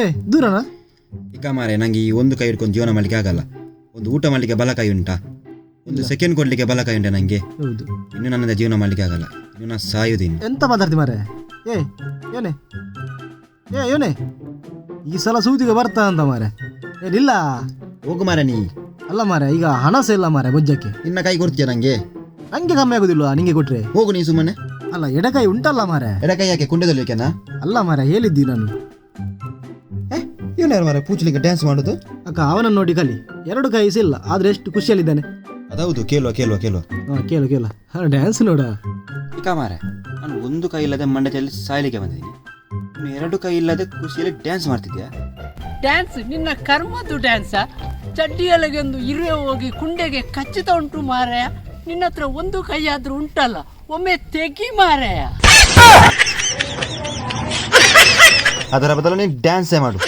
ಏ ದೂರನಾ? ಈಗ ಮಾರೆ ನಂಗೆ ಈ ಒಂದು ಕೈ ಹಿಡ್ಕೊಂಡು ಜೀವನ ಮಾಡಲಿಕ್ಕೆ ಆಗಲ್ಲ. ಒಂದು ಊಟ ಮಾಡಲಿಕ್ಕೆ ಬಲ ಕೈ ಉಂಟಾ, ಒಂದು ಸೆಕೆಂಡ್ ಕೊಡ್ಲಿಕ್ಕೆ ಬಲ ಕೈ ಉಂಟಾ ನನಗೆ? ಹೌದು. ಇನ್ನು ನನ್ನಿಂದ ಜೀವನ ಮಾಡಲಿಕ್ಕೆ ಆಗಲ್ಲ. ಇನ್ನು ನಾನು ಸಾಯುವುದಿನ್ನು. ಎಂತ ಮಾತಾಡ್ತಿ ಮಾರೆ? ಏ ಯೋನೆ, ಯೋನೆ ಈ ಸಲ ಸೂತಿಗೆ ಬರ್ತಾ ಅಂತ ಮಾರೆ. ಏನಿಲ್ಲ ಹೋಗು ಮಾರೆ ನೀ. ಅಲ್ಲ ಮಾರೆ, ಈಗ ಹಣ ಸಹ ಇಲ್ಲ ಮಾರೆ ಬೊಜ್ಜಕ್ಕೆ. ನಿನ್ನ ಕೈ ಕೊಡ್ತೀಯ ನಂಗೆ? ನಂಗೆ ಕಮ್ಮಿ ಆಗೋದಿಲ್ವಾ ನಿಂಗೆ ಕೊಟ್ರೆ? ಹೋಗು ನೀ ಸುಮ್ಮನೆ. ಅಲ್ಲ ಎಡಕೈ ಉಂಟಲ್ಲ ಮಾರೆ. ಎಡಕೈ ಯಾಕೆ ಕುಂಡದಲ್ಲಿಕೆನಾ? ಅಲ್ಲ ಮಾರೆ, ಹೇಳಿದ್ದಿ ನಾನು. ಇವನು ಯಾರು ಮಾರೆ ಪೂಜಲಿಕ್ಕೆ ಡ್ಯಾನ್ಸ್ ಮಾಡೋದು? ಅಕ್ಕ ಅವನನ್ನು ನೋಡಿ ಕಲಿ. ಎರಡು ಕೈ ಸಹ ಇಲ್ಲ, ಆದ್ರೆ ಎಷ್ಟು ಖುಷಿಯಲ್ಲಿದ್ದಾನೆ. ಅದೌದು, ಕೇಳುವ ಕೇಳುವ ಕೇಳುವ. ಕೇಳು ಕೇಳು. ಡ್ಯಾನ್ಸ್ ನೋಡ. ಈಗ ಮಾರೆ, ನಾನು ಒಂದು ಕೈ ಇಲ್ಲದೆ ಮಂಡ್ಯದಲ್ಲಿ ಸಾಯಲಿಕ್ಕೆ ಬಂದಿದ್ದೀನಿ. ನೀನು ಎರಡು ಕೈ ಇಲ್ಲದೆ ಖುಷಿಯಲ್ಲಿ ಡ್ಯಾನ್ಸ್ ಮಾಡ್ತಿದ್ಯಾ? ಡ್ಯಾನ್ಸ್ ನಿನ್ನ ಕರ್ಮದ್ದು ಡ್ಯಾನ್ಸ? ಚಡ್ಡಿಯೊಳಗೆಂದು ಇರುವೆ ಹೋಗಿ ಕುಂಡೆಗೆ ಕಚ್ಚಿತ ಉಂಟು ಮಾರಾಯ. ನಿನ್ನ ಹತ್ರ ಒಂದು ಕೈ ಆದ್ರೂ ಉಂಟಲ್ಲ, ಒಮ್ಮೆ ತೆಗಿ ಮಾರಾಯ. ಅದರ ಬದಲು ನೀನು ಡ್ಯಾನ್ಸೇ ಮಾಡು.